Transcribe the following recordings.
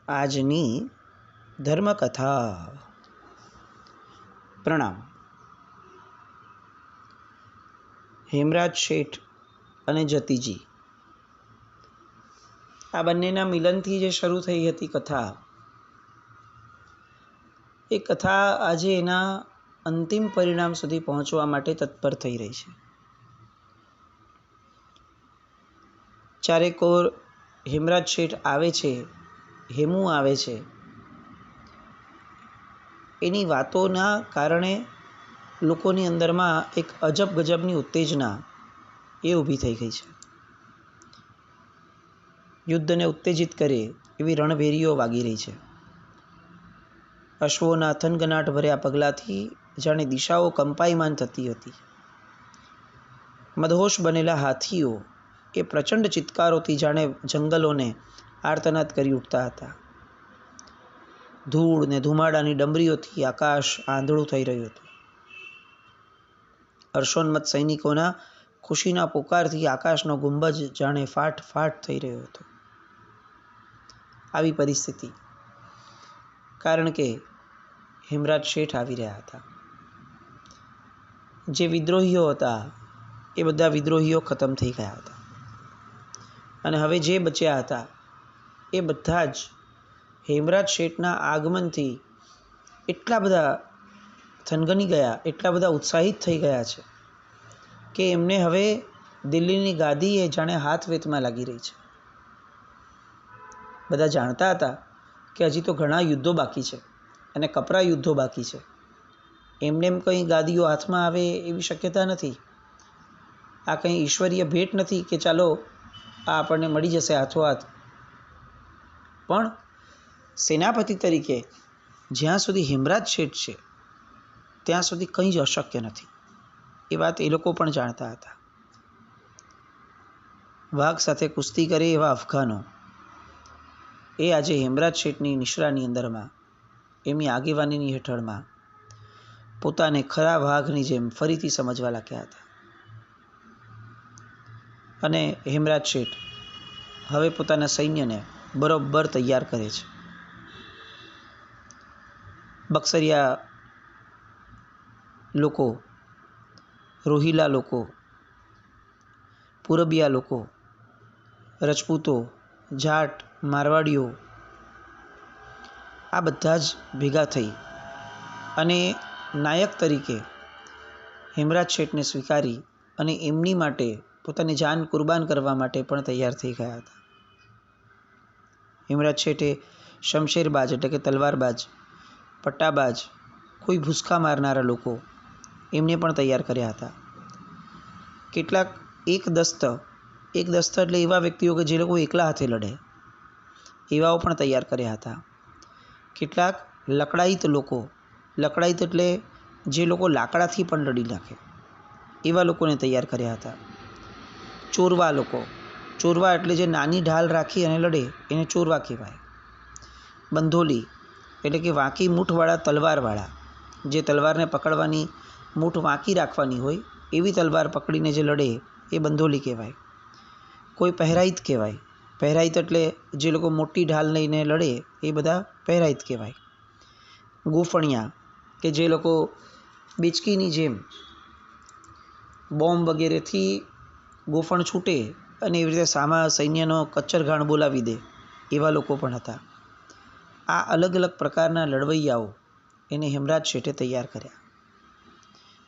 આજની ધર્મકથા. પ્રણામ. હેમરાજ શેઠ અને જતીજી, આ બંનેના મિલનથી જે શરૂ થઈ હતી કથા, એ કથા આજે એના અંતિમ પરિણામ સુધી પહોંચવા માટે તત્પર થઈ રહી છે. ચારેકોર હેમરાજ શેઠ આવે છે, હેમુ આવે છે. એની વાતોના કારણે લોકોની અંદરમાં એક અજબ ગજબની ઉત્તેજના એ ઊભી થઈ ગઈ છે. યુદ્ધને ઉત્તેજિત કરે એવી રણભેરીઓ વાગી રહી છે. અશ્વોના થનગનાટ ભર્યા પગલાથી જાણે દિશાઓ કંપાયમાન થતી હતી. મદહોશ બનેલા હાથીઓ એ પ્રચંડ ચિત્કારોથી જાણે જંગલોને આર્તનાદ કરી ઉઠતા હતા. ધૂળ ને ધુમાડાની ડમરીઓથી આકાશ આંધળું થઈ રહ્યું હતું. હર્ષોન્મત્ત સૈનિકોના ખુશીના પોકારથી આકાશનો ગુંબજ જાણે ફાટ ફાટ થઈ રહ્યો હતો. આવી પરિસ્થિતિ કારણ કે હેમરાજ શેઠ આવી રહ્યા હતા. જે વિદ્રોહીઓ હતા એ બધા વિદ્રોહીઓ ખતમ થઈ ગયા હતા અને હવે જે બચ્યા હતા એ બધા જ હેમરાજ શેઠના આગમનથી એટલા બધા થનગની ગયા, એટલા બધા ઉત્સાહિત થઈ ગયા છે કે એમને હવે દિલ્હીની ગાદી એ જાણે હાથ વેતમાં લાગી રહી છે. બધા જાણતા હતા કે હજી તો ઘણા યુદ્ધો બાકી છે અને કપરા યુદ્ધો બાકી છે. એમને એમ કંઈ ગાદીઓ હાથમાં આવે એવી શક્યતા નથી. આ કંઈ ઈશ્વરીય ભેટ નથી કે ચાલો આ આપણને મળી જશે હાથોહાથ. પણ સેનાપતિ તરીકે જ્યાં સુધી હેમરાજ શેઠ છે ત્યાં સુધી કંઈ જ અશક્ય નથી. એ વાત એ લોકો પણ જાણતા હતા. વાઘ સાથે કુસ્તી કરે એવા અફઘાનો એ આજે હેમરાજ શેઠની નિશ્રાની અંદરમાં, એમની આગેવાનીની હેઠળમાં પોતાને ખરા વાઘની જેમ ફરીથી સમજવા લાગ્યા હતા. અને હેમરાજ શેઠ હવે પોતાના સૈન્યને બરોબર તૈયાર કરે છે. બક્સરિયા લોકો, રોહિલા લોકો, પૂરબિયા લોકો, રજપૂતો, જાટ, મારવાડીઓ આ બધા જ ભેગા થઈ અને નાયક તરીકે હેમરાજ શેઠને સ્વીકારી અને એમની માટે પોતાની જાન કુરબાન કરવા માટે પણ તૈયાર થઈ ગયા હતા. હેમરાજ શેઠે શમશેરબાજ એટલે કે તલવારબાજ, પટ્ટાબાજ, કોઈ ભૂસકા મારનારા લોકો એમને પણ તૈયાર કર્યા હતા. કેટલાક એક દસ્ત એટલે એવા વ્યક્તિઓ કે જે લોકો એકલા હાથે લડે એવાઓ પણ તૈયાર કર્યા હતા. કેટલાક લકડાયત લોકો, લકડાયત એટલે જે લોકો લાકડાથી પણ લડી નાખે એવા લોકોને તૈયાર કર્યા હતા. ચોરવા લોકો, ચોરવા એટલે જે નાની ઢાલ રાખી અને લડે એને ચોરવા કહેવાય. બંધોલી એટલે કે વાંકી મૂઠવાળા તલવારવાળા, જે તલવારને પકડવાની મૂઠ વાંકી રાખવાની હોય એવી તલવાર પકડીને જે લડે એ બંધોલી કહેવાય. કોઈ પહેરાઈત કહેવાય. પહેરાઈત એટલે જે લોકો મોટી ઢાલ લઈને લડે એ બધા પહેરાઈત કહેવાય. ગોફણિયા કે જે લોકો બેચકીની જેમ બોમ્બ વગેરેથી ગોફણ છૂટે અને એવી રીતે સામા સૈન્યનો કચ્ચરઘાણ બોલાવી દે એવા લોકો પણ હતા. આ અલગ અલગ પ્રકારના લડવૈયાઓ એને હેમરાજ શેઠે તૈયાર કર્યા.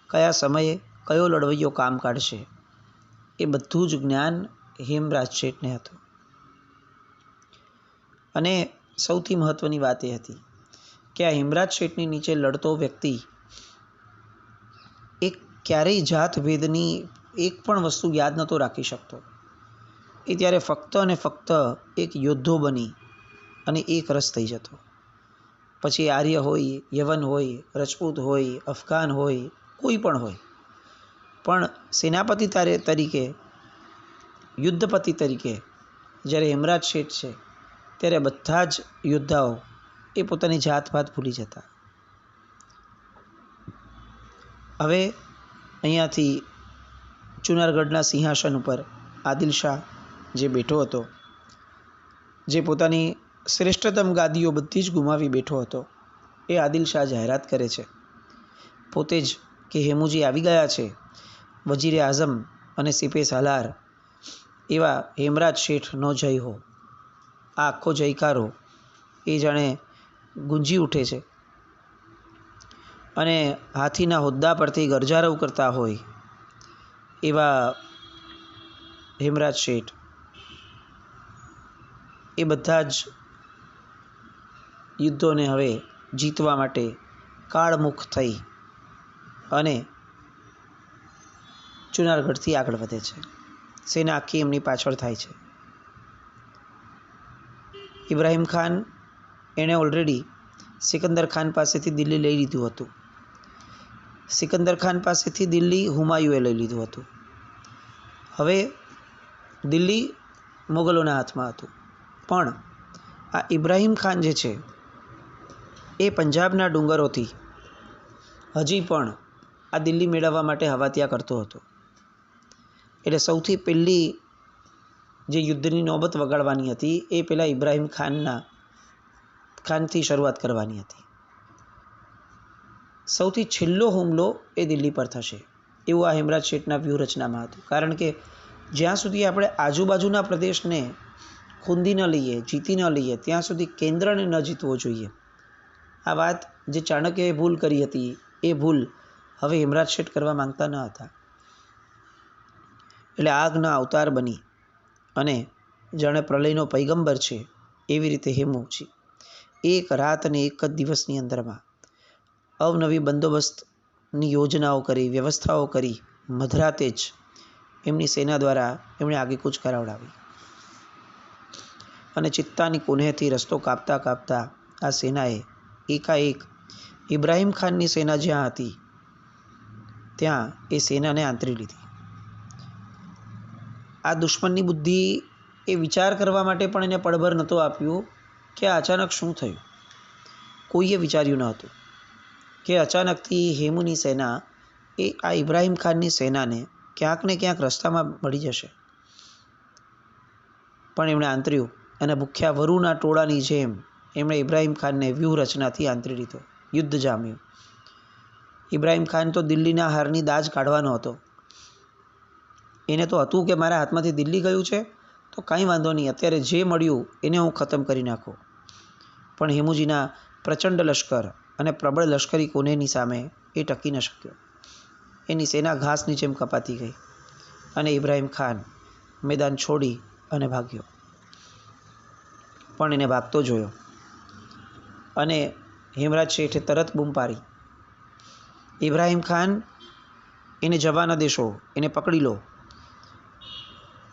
કયા સમયે કયો લડવૈયો કામ કાઢશે એ બધું જ જ્ઞાન હેમરાજ શેઠને હતું. અને સૌથી મહત્ત્વની વાત એ હતી કે આ હેમરાજ શેઠની નીચે લડતો વ્યક્તિ એક ક્યારેય જાતભેદની એક પણ વસ્તુ યાદ નહોતો રાખી શકતો. એ ત્યારે ફક્ત અને ફક્ત એક યોદ્ધો બની અને એક રસ થઈ જતો. પછી આર્ય હોય, યવન હોય, રજપૂત હોય, અફઘાન હોય, કોઈ પણ હોય, પણ સેનાપતિ તરીકે, યુદ્ધપતિ તરીકે જ્યારે હેમરાજ શેઠ છે ત્યારે બધા જ યોદ્ધાઓ એ પોતાની જાતભાત ભૂલી જતા. હવે અહીંયાથી ચુનારગઢના સિંહાસન ઉપર આદિલ શાહ જે બેઠો હતો, જે પોતાની શ્રેષ્ઠતમ ગાદીઓ બધી જ ગુમાવી બેઠો હતો એ આદિલ શાહ જાહેરાત કરે છે પોતે જ કે હેમુજી આવી ગયા છે. વજીરે આઝમ અને સિપે સાલાર એવા હેમરાજ શેઠનો જય હો. આ આખો જયકારો એ જાણે ગુંજી ઉઠે છે અને હાથીના હોદ્દા પરથી ગરજારવ કરતા હોય એવા હેમરાજ શેઠ એ બધા જ યુદ્ધોને હવે જીતવા માટે કાળમુખ થઈ અને જુનાગઢથી આગળ વધે છે. સેના આખી એમની પાછળ થાય છે. ઇબ્રાહિમ ખાન એણે ઓલરેડી સિકંદર ખાન પાસેથી દિલ્હી લઈ લીધું હતું. સિકંદર ખાન પાસેથી દિલ્હી હુમાયુએ લઈ લીધું હતું. હવે દિલ્હી મોગલોના હાથમાં હતું. પણ આ ઇબ્રાહિમ ખાન જે છે એ પંજાબના ડુંગરોથી હજી પણ આ દિલ્હી મેળવવા માટે હવાતિયા કરતો હતો. એટલે સૌથી પહેલી જે યુદ્ધની નોબત વગાડવાની હતી એ પહેલાં ઇબ્રાહિમ ખાનથી શરૂઆત કરવાની હતી. સૌથી છેલ્લો હુમલો એ દિલ્હી પર થશે એવું આ હેમરાજ શેઠના વ્યૂહરચનામાં હતું. કારણ કે જ્યાં સુધી આપણે આજુબાજુના પ્રદેશને ખૂંદી ન લઈએ, જીતી ન લઈએ, ત્યાં સુધી કેન્દ્રને ન જીતવો જોઈએ. આ વાત જે ચાણક્યએ ભૂલ કરી હતી એ ભૂલ હવે હેમરાજ શેઠ કરવા માંગતા ન હતા. એટલે આગના અવતાર બની અને જાણે પ્રલયનો પૈગંબર છે એવી રીતે હેમુજી એક રાત અને એક જ દિવસની અંદરમાં અવનવી બંદોબસ્તની યોજનાઓ કરી, વ્યવસ્થાઓ કરી. મધરાતે જ એમની સેના દ્વારા એમણે આગેકૂચ કરાવડાવી અને ચિત્તાની કુનેહથી રસ્તો કાપતા કાપતા આ સેનાએ એકાએક ઇબ્રાહિમ ખાનની સેના જ્યાં હતી ત્યાં એ સેનાને આંતરી લીધી. આ દુશ્મનની બુદ્ધિ એ વિચાર કરવા માટે પણ એને પળભર નહોતું આપ્યું કે અચાનક શું થયું. કોઈએ વિચાર્યું ન હતું કે અચાનકથી હેમુની સેના એ આ ઇબ્રાહિમ ખાનની સેનાને ક્યાંક ને ક્યાંક રસ્તામાં મળી જશે. પણ એમણે આંતર્યું અને ભૂખ્યા વરુના ટોળાની જેમ એમણે ઇબ્રાહિમ ખાનને વ્યૂહરચનાથી આંતરી લીધો. યુદ્ધ જામ્યું. ઇબ્રાહિમ ખાન તો દિલ્હીના હારની દાજ કાઢવાનો હતો. એને તો હતું કે મારા હાથમાંથી દિલ્હી ગયું છે તો કાંઈ વાંધો નહીં, અત્યારે જે મળ્યું એને હું ખતમ કરી નાખું. પણ હેમુજીના પ્રચંડ લશ્કર અને પ્રબળ લશ્કરી કોનેની સામે એ ટકી ન શક્યો. એની સેના ઘાસની જેમ કપાતી ગઈ અને ઇબ્રાહિમ ખાન મેદાન છોડી અને ભાગ્યો. પણ એને ભાગતો જોયો અને હેમરાજ શેઠે તરત બૂમ પાડી, ઇબ્રાહિમ ખાન, એને જવા ન દેશો, એને પકડી લો.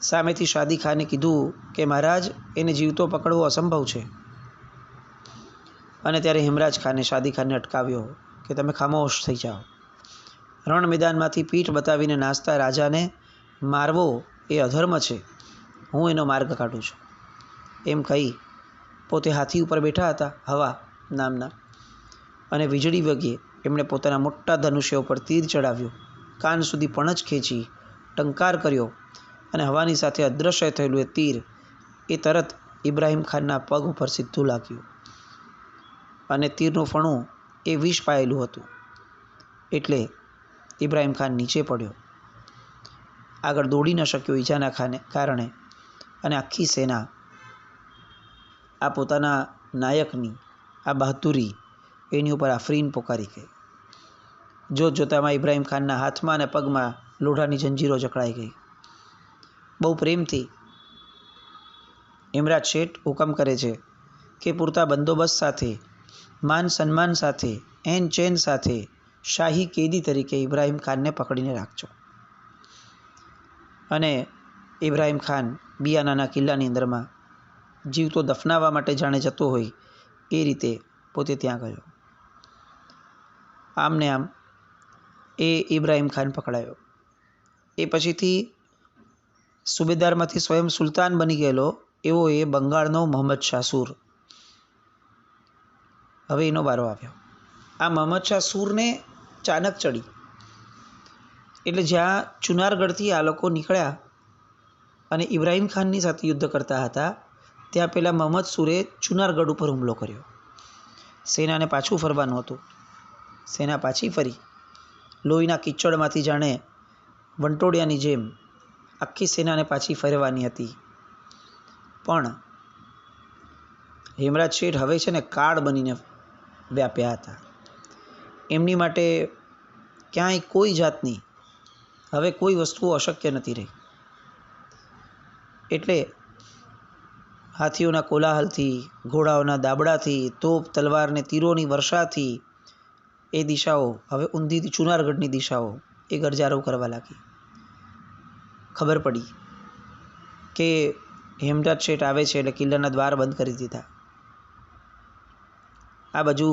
સામેથી શાદી ખાને કીધું કે મહારાજ, એને જીવતો પકડવો અસંભવ છે. અને ત્યારે હેમરાજ ખાને શાદી ખાનને અટકાવ્યો કે તમે ખામોશ થઈ જાઓ. રણ મેદાનમાંથી પીઠ બતાવીને નાચતા રાજાને મારવો એ અધર્મ છે, હું એનો માર્ગ કાઢું છું. એમ કહી પોતે હાથી ઉપર બેઠા હતા, હવા નામના, અને વીજળી વગે એમણે પોતાના મોટા ધનુષ્ય ઉપર તીર ચડાવ્યું, કાન સુધી પણજ ખેંચી, ટંકાર કર્યો અને હવાની સાથે અદૃશ્ય થયેલું એ તીર એ તરત ઇબ્રાહિમ ખાનના પગ ઉપર સીધું લાગ્યું અને તીરનું ફણું એ વિષ પાયેલું હતું. એટલે ઇબ્રાહિમ ખાન નીચે પડ્યો, આગળ દોડી ન શક્યો ઈજાના કારણે. અને આખી સેના આ પોતાના નાયકની આ બહાદુરી એની ઉપર આફરીન પોકારી ગઈ. જોતજોતામાં ઇબ્રાહિમ ખાનના હાથમાં અને પગમાં લોઢાની જંજીરો જકડાઈ ગઈ. બહુ પ્રેમથી હેમરાજ શેઠ હુકમ કરે છે કે પૂરતા બંદોબસ્ત સાથે, માન સન્માન સાથે, એન ચેન સાથે શાહી કેદી તરીકે ઇબ્રાહિમ ખાનને પકડીને રાખજો. અને ઇબ્રાહિમ ખાન બિયાનાના કિલ્લાની અંદરમાં જીવતો દફનાવવા માટે જાણે જતો હોય એ રીતે પોતે ત્યાં ગયો. આમને આમ એ ઇબ્રાહિમ ખાન પકડાયો. એ પછીથી સુબેદારમાંથી સ્વયં સુલતાન બની ગયેલો એવો એ બંગાળનો મોહમ્મદ શાહ સૂર. હવે એનો વારો આવ્યો. આ મોહમ્મદ શાહ સૂરને ચાનક ચડી. એટલે જ્યાં ચુનારગઢથી આ લોકો નીકળ્યા અને ઇબ્રાહિમ ખાનની સાથે યુદ્ધ કરતા હતા ત્યાં પહેલાં મહમ્મદ સૂરે ચુનારગઢ ઉપર હુમલો કર્યો. સેનાને પાછું ફરવાનું હતું. સેના પાછી ફરી. લોહીના કિચડમાંથી જાણે વંટોળિયાની જેમ આખી સેનાને પાછી ફરવાની હતી. પણ હેમરાજ શેઠ હવે છે ને કાળ બનીને વ્યાપ્યા હતા. એમની માટે ક્યાંય કોઈ જાતની હવે કોઈ વસ્તુઓ અશક્ય નથી રહી. એટલે હાથીઓના કોલાહલથી, ઘોડાઓના દાબડાથી, તોપ તલવાર ને તીરોની વર્ષાથી એ દિશાઓ હવે ઊંધી ચુનારગઢની દિશાઓ એ ગરજારો કરવા લાગી. ખબર પડી કે હેમરાજ શેઠ આવે છે એટલે કિલ્લાના દ્વાર બંધ કરી દીધા. આ બાજુ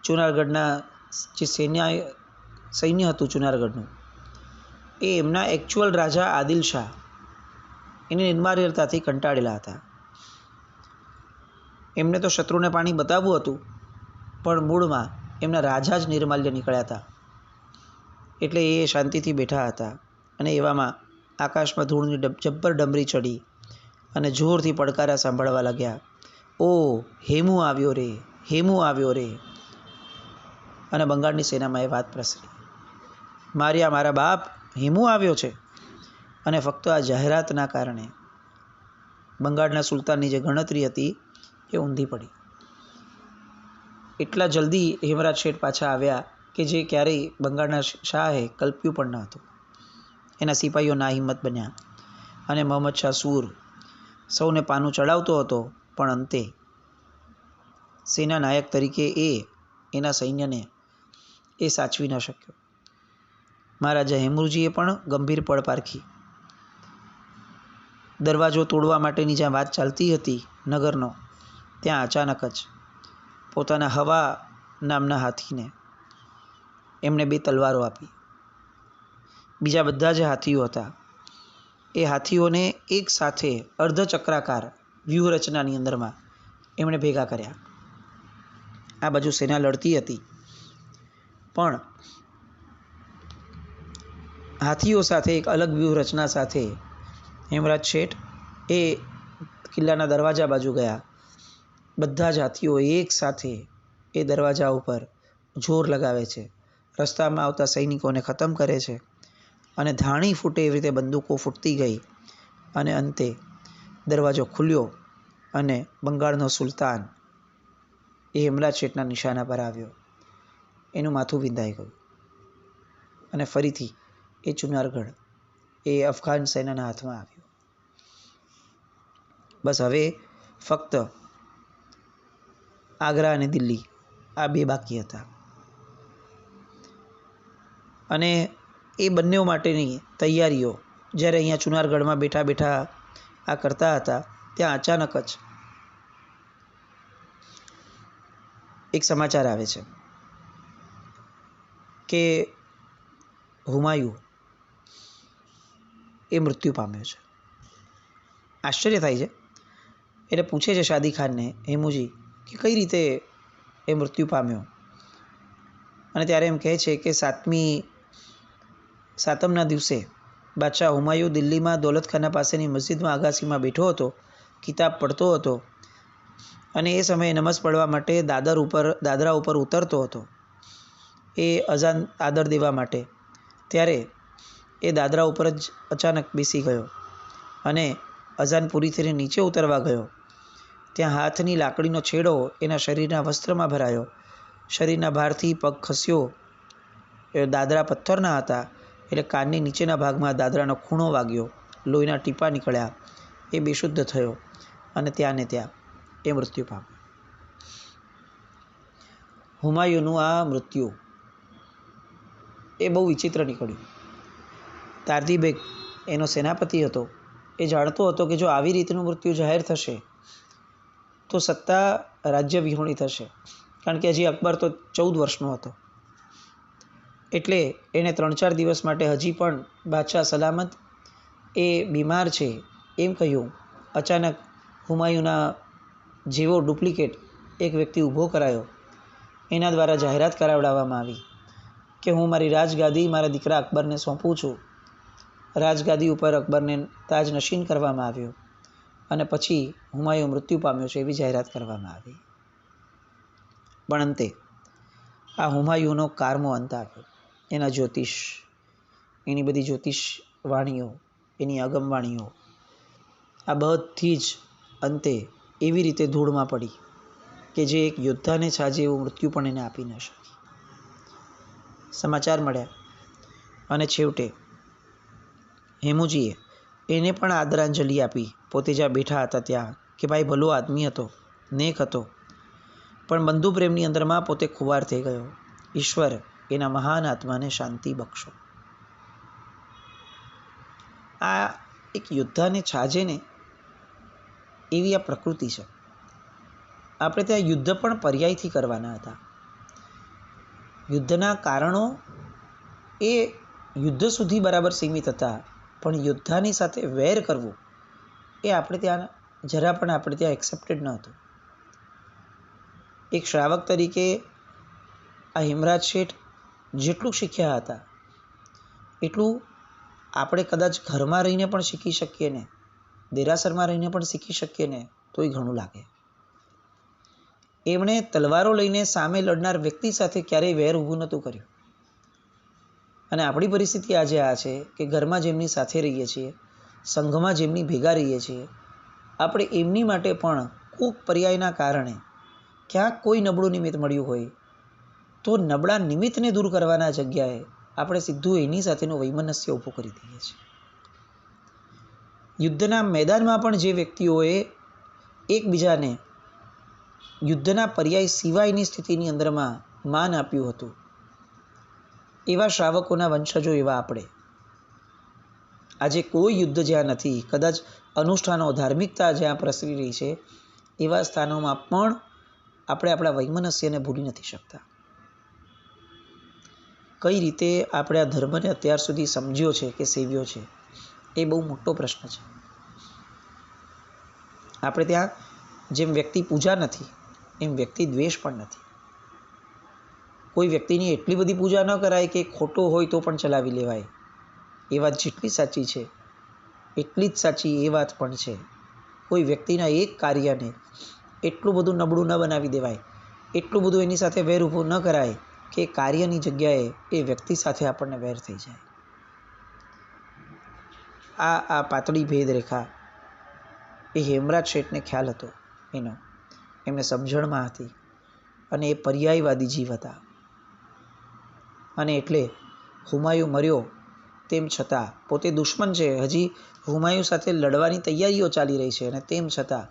ચુનારગઢના જે સૈન્ય હતું ચુનારગઢનું, એ એમના એકચ્યુઅલ રાજા આદિલ શાહ એની નિર્માર્યતાથી કંટાળેલા હતા. એમને તો શત્રુને પાણી બતાવવું હતું, પણ મૂળમાં એમના રાજા જ નિર્માલ્ય નીકળ્યા હતા. એટલે એ શાંતિથી બેઠા હતા. અને એવામાં આકાશમાં ધૂળની જબ્બર ડમરી ચડી અને જોરથી પડકારા સાંભળવા લાગ્યા. ઓ હેમુ આવ્યો રે, હેમુ આવ્યો રે. અને બંગાળની સેનામાં એ વાત પ્રસરી, માર્યા મારા બાપ, હેમુ આવ્યો છે. અને ફક્ત આ જાહેરાતના કારણે બંગાળના સુલતાનની જે ગણતરી હતી એ ઊંધી પડી. એટલા જલ્દી હેમરાજ શેઠ પાછા આવ્યા કે જે ક્યારેય બંગાળના શાહે કલ્પ્યું પણ ન હતું. એના સિપાહીઓ ના હિંમત બન્યા અને મોહમ્મદ શાહ સૂર સૌને પાનું ચડાવતો હતો, પણ અંતે સેના નાયક તરીકે એના સૈન્યને એ સાચવી ન શક્યો. મહારાજા હેમુજીએ પણ ગંભીર પળ પારખી. દરવાજો તોડવા માટેની જ્યાં વાત ચાલતી હતી નગરનો, ત્યાં અચાનક જ પોતાના હવા નામના હાથીને એમણે 2 તલવારો આપી. બીજા બધા જે હાથીઓ હતા એ હાથીઓને એક સાથે અર્ધચક્રાકાર વ્યૂહરચનાની અંદરમાં એમણે ભેગા કર્યા. આ બાજુ સેના લડતી હતી, પણ હાથીઓ સાથે એક અલગ વ્યૂહરચના સાથે હેમરાજ શેઠ એ કિલ્લાના દરવાજા બાજુ ગયા. બધા જ હાથીઓ એક સાથે એ દરવાજા ઉપર જોર લગાવે છે, રસ્તામાં આવતા સૈનિકોને ખતમ કરે છે. અને ધાણી ફૂટે એવી રીતે બંદૂકો ફૂટતી ગઈ અને અંતે દરવાજો ખુલ્યો અને બંગાળનો સુલતાન એ હેમરાજ શેઠના નિશાના પર આવ્યો. એનું માથું વિંધાઈ ગયું અને ફરીથી એ ચુનારગઢ એ અફઘાન સેનાના હાથમાં આવ્યું. બસ હવે ફક્ત આગ્રા અને દિલ્હી આ 2 બાકી હતા. અને એ બંને માટેની તૈયારીઓ જ્યારે અહીંયા ચુનારગઢમાં બેઠા બેઠા આ કરતા હતા, ત્યાં અચાનક જ એક સમાચાર આવે છે કે હુમાયુ એ મૃત્યુ પામ્યો છે. આશ્ચર્ય થાય છે. એટલે પૂછે છે શાદી ખાનને, હેમુજી, કે કઈ રીતે એ મૃત્યુ પામ્યો? અને ત્યારે એમ કહે છે કે સાતમના દિવસે બાદશાહ હુમાયુ દિલ્હીમાં દૌલતખાના પાસેની મસ્જિદમાં અગાસીમાં બેઠો હતો, કિતાબ પડતો હતો. અને એ સમયે નમાઝ પડવા માટે દાદરા ઉપર ઉતરતો હતો એ અઝાન આદર દેવા માટે. ત્યારે એ દાદરા ઉપર જ અચાનક બેસી ગયો અને અઝાન પૂરી થઈને નીચે ઉતરવા ગયો. ત્યાં હાથની લાકડીનો છેડો એના શરીરના વસ્ત્રમાં ભરાયો. શરીરના ભારથી પગ ખસ્યો. એ દાદરા પથ્થરના હતા એટલે કાનની નીચેના ભાગમાં દાદરાનો ખૂણો વાગ્યો, લોહીના ટીપા નીકળ્યા, એ બેશુદ્ધ થયો અને ત્યાં ને ત્યાં એ મૃત્યુ પામ્યો. હુમાયુનું આ મૃત્યુ એ બહુ વિચિત્ર નીકળ્યું. તારતીબેગ એનો સેનાપતિ હતો. એ જાણતો હતો કે જો આવી રીતનું મૃત્યુ જાહેર થશે તો સત્તા રાજ્ય વિહોણી થશે, કારણ કે હજી અકબર તો 14 વર્ષનો હતો. એટલે એણે 3-4 દિવસ માટે હજી પણ બાદશાહ સલામત એ બીમાર છે એમ કહ્યું. અચાનક હુમાયુના જેવો ડુપ્લિકેટ એક વ્યક્તિ ઊભો કરાયો. એના દ્વારા જાહેરાત કરાવડાવવામાં આવી કે હું મારી રાજગાદી મારા દીકરા અકબરને સોંપું છું. રાજગાદી ઉપર અકબરને તાજ નશીન કરવામાં આવ્યો અને પછી હુમાયુ મૃત્યુ પામ્યો છે એવી જાહેરાત કરવામાં આવી. પણ અંતે આ હુમાયુનો કારમો અંત આવ્યો. એના જ્યોતિષ, એની બધી જ્યોતિષ વાણીઓ, એની અગમવાણીઓ આ બધી જ અંતે એવી રીતે ધૂળમાં પડી કે જે એક યોદ્ધાને છાજે એવું મૃત્યુ પણ એને આપી ન શકી. સમાચાર મળ્યા અને છેવટે હેમુજીએ એને પણ આદરાંજલિ આપી. પોતે જ્યાં બેઠા હતા ત્યાં કે ભાઈ ભલો આદમી હતો, નેક હતો, પણ બંધુ પ્રેમની અંદરમાં પોતે ખુવાર થઈ ગયો. ઈશ્વર એના મહાન આત્માને શાંતિ બક્ષો. આ એક યોદ્ધાને છાજે ને એવી આ પ્રકૃતિ છે. આપણે ત્યાં યુદ્ધ પણ પર્યાયથી કરવાના હતા. યુદ્ધના કારણો એ યુદ્ધ સુધી બરાબર સીમિત હતા, પણ યોદ્ધાની સાથે વેર કરવું એ આપણે ત્યાં જરા પણ આપણે ત્યાં એક્સેપ્ટેડ ન હતું. એક શ્રાવક તરીકે આ હેમરાજ શેઠ જેટલું શીખ્યા હતા એટલું આપણે કદાચ ઘરમાં રહીને પણ શીખી શકીએ ને, દેરાસરમાં રહીને પણ શીખી શકીએ ને તોય ઘણું લાગે. એમણે તલવારો લઈને સામે લડનાર વ્યક્તિ સાથે ક્યારેય વેર ઊભું નહોતું કર્યું. અને આપણી પરિસ્થિતિ આજે આ છે કે ઘરમાં જેમની સાથે રહીએ છીએ, સંઘમાં જેમની ભેગા રહીએ છીએ, આપણે એમની માટે પણ કોઈક પર્યાયના કારણે ક્યાંક કોઈ નબળું નિમિત્ત મળ્યું હોય તો નબળા નિમિત્તને દૂર કરવાના જગ્યાએ આપણે સીધું એની સાથેનું વૈમનસ્ય ઊભું કરી દઈએ છીએ. યુદ્ધના મેદાનમાં પણ જે વ્યક્તિઓએ એકબીજાને યુદ્ધના પર્યાય સિવાયની સ્થિતિની અંદરમાં માન આપ્યું હતું, એવા શ્રાવકોના વંશજો એવા આપણે. આજે કોઈ યુદ્ધ જ્યાં નથી, કદાચ અનુષ્ઠાનો, ધાર્મિકતા જ્યાં પ્રસરી રહી છે, એવા સ્થાનોમાં પણ આપણે આપણા વૈમનસ્યને ભૂલી નથી શકતા. કઈ રીતે આપણે આ ધર્મને અત્યાર સુધી સમજ્યો છે કે સેવ્યો છે એ બહુ મોટો પ્રશ્ન છે. આપણે ત્યાં જેમ વ્યક્તિ પૂજા નથી એમ વ્યક્તિ દ્વેષ પણ નથી. કોઈ વ્યક્તિની એટલી બધી પૂજા ન કરાય કે ખોટો હોય તો પણ ચલાવી લેવાય. એ વાત જેટલી સાચી છે એટલી જ સાચી એ વાત પણ છે. કોઈ વ્યક્તિના એક કાર્યને એટલું બધું નબળું ન બનાવી દેવાય, એટલું બધું એની સાથે વેર ઊભું ન કરાય કે કાર્યની જગ્યાએ એ વ્યક્તિ સાથે આપણને વેર થઈ જાય. આ પાતળી ભેદરેખા એ હેમરાજ શેઠને ખ્યાલ હતો એનો, એમને સમજણમાં હતી અને એ પર્યાયવાદી જીવ હતા. અને એટલે હુમાયુ મર્યો તેમ છતાં પોતે દુશ્મન છે, હજી હુમાયુ સાથે લડવાની તૈયારીઓ ચાલી રહી છે, અને તેમ છતાં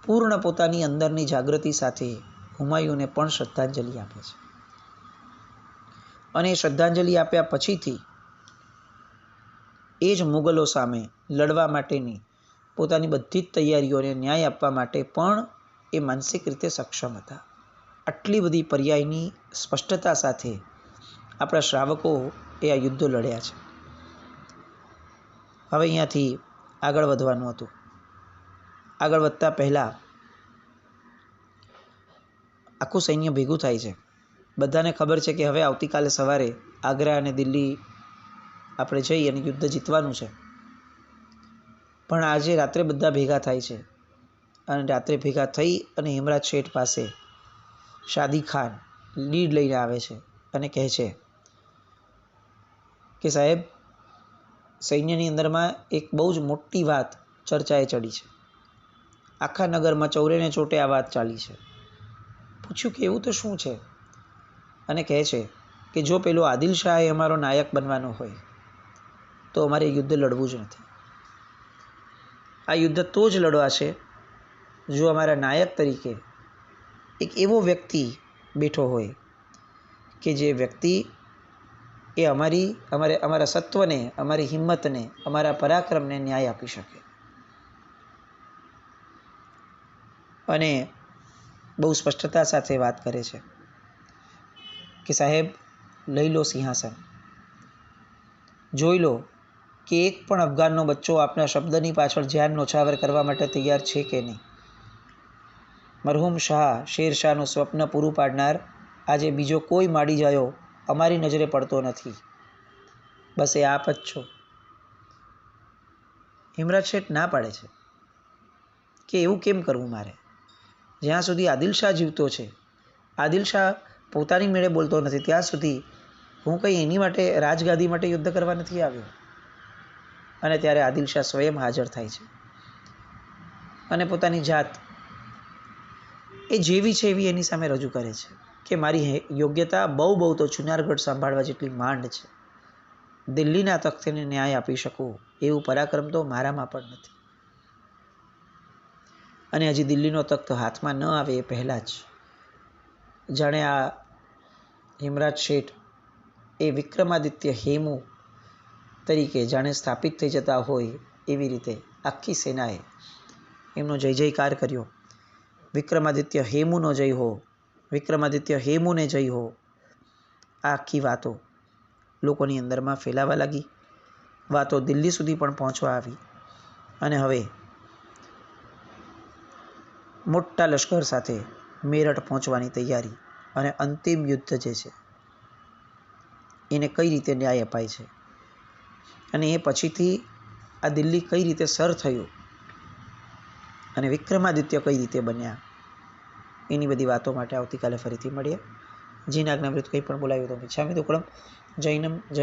પૂર્ણ પોતાની અંદરની જાગૃતિ સાથે હુમાયુને પણ શ્રદ્ધાંજલિ આપે છે. અને શ્રદ્ધાંજલિ આપ્યા પછીથી એ જ મુગલો સામે લડવા માટેની પોતાની બધી જ તૈયારીઓને ન્યાય આપવા માટે પણ એ માનસિક રીતે સક્ષમ હતા. આટલી બધી પર્યાયની સ્પષ્ટતા સાથે આપણા શ્રાવકો એ આ યુદ્ધો લડ્યા છે. હવે અહીંયાથી આગળ વધવાનું હતું. આગળ વધતા પહેલાં આખું સૈન્ય ભેગું થાય છે. બધાને ખબર છે કે હવે આવતીકાલે સવારે આગ્રા અને દિલ્હી આપણે જઈ અને યુદ્ધ જીતવાનું છે. પણ આજે રાત્રે બધા ભેગા થાય છે અને રાત્રે ભેગા થઈ અને હેમરાજ શેઠ પાસે શાદી ખાન લીડ લઈને આવે છે અને કહે છે કે સાહેબ, સૈન્યની અંદરમાં એક બહુ જ મોટી વાત ચર્ચાએ ચડી છે. આખા નગરમાં ચૌરેને ચોટે આ વાત ચાલી છે. પૂછ્યું કે એવું તો શું છે? અને કહે છે કે જો પેલો આદિલ શાહ એ અમારો નાયક બનવાનો હોય તો અમારે યુદ્ધ લડવું જ નથી. આ યુદ્ધ તો જ લડવાશે જો અમારા નાયક તરીકે એક એવો વ્યક્તિ બેઠો હોય કે જે વ્યક્તિ એ અમારા સત્વને, અમારી હિંમતને, અમારા પરાક્રમને ન્યાય આપી શકે. અને બહુ સ્પષ્ટતા સાથે વાત કરે છે કે સાહેબ, લઈ લો સિંહાસન, જોઈ લો કે એક પણ અફઘાનનો બચ્ચો આપના શબ્દની પાછળ જાન નોછાવર કરવા માટે તૈયાર છે કે નહીં. મરહુમ શાહ શેરશાહનું સ્વપ્ન પૂરું પાડનાર આજે બીજો કોઈ માડી જાયો અમારી નજરે પડતો નથી. બસ એ આપ જ છો. હેમરાજ શેઠ ના પાડે છે કે એવું કેમ કરવું મારે? જ્યાં સુધી આદિલ શાહ જીવતો છે, આદિલ શાહ પોતાની મેળે બોલતો નથી, ત્યાં સુધી હું કંઈ એની માટે રાજગાદી માટે યુદ્ધ કરવા નથી આવ્યો. અને ત્યારે આદિલ શાહ સ્વયં હાજર થાય છે અને પોતાની જાત એ જેવી છે એવી એની સામે રજૂ કરે છે કે મારી યોગ્યતા બહુ તો ચુનારગઢ સંભાળવા જેટલી માંડ છે. દિલ્હીના તખ્તને ન્યાય આપી શકું એવું પરાક્રમ તો મારામાં પણ નથી. અને હજી દિલ્હીનો તખ્ત હાથમાં ન આવે એ પહેલાં જ જાણે આ હિમરાજ શેઠ એ વિક્રમાદિત્ય હેમુ તરીકે જાણે સ્થાપિત થઈ જતા હોય એવી રીતે આખી સેનાએ એમનો જય જયકાર કર્યો. વિક્રમાદિત્ય હેમુનો જય હો, વિક્રમાદિત્ય હેમુને જય હો. આ આખી વાતો લોકોની અંદરમાં ફેલાવા લાગી. વાતો દિલ્હી સુધી પણ પહોંચવા આવી અને હવે મોટા લશ્કર સાથે મેરઠ પહોંચવાની તૈયારી અને અંતિમ યુદ્ધ જે છે એને કઈ રીતે ન્યાય અપાય છે અને એ પછીથી આ દિલ્હી કઈ રીતે સર થયું અને વિક્રમાદિત્ય કઈ રીતે બન્યા, એની બધી વાતો માટે આવતીકાલે ફરીથી મળીએ. જીન આજ્ઞામૃત કંઈ પણ બોલાવ્યું તો મિચ્છામિ દુક્કડમ. જૈનમ જય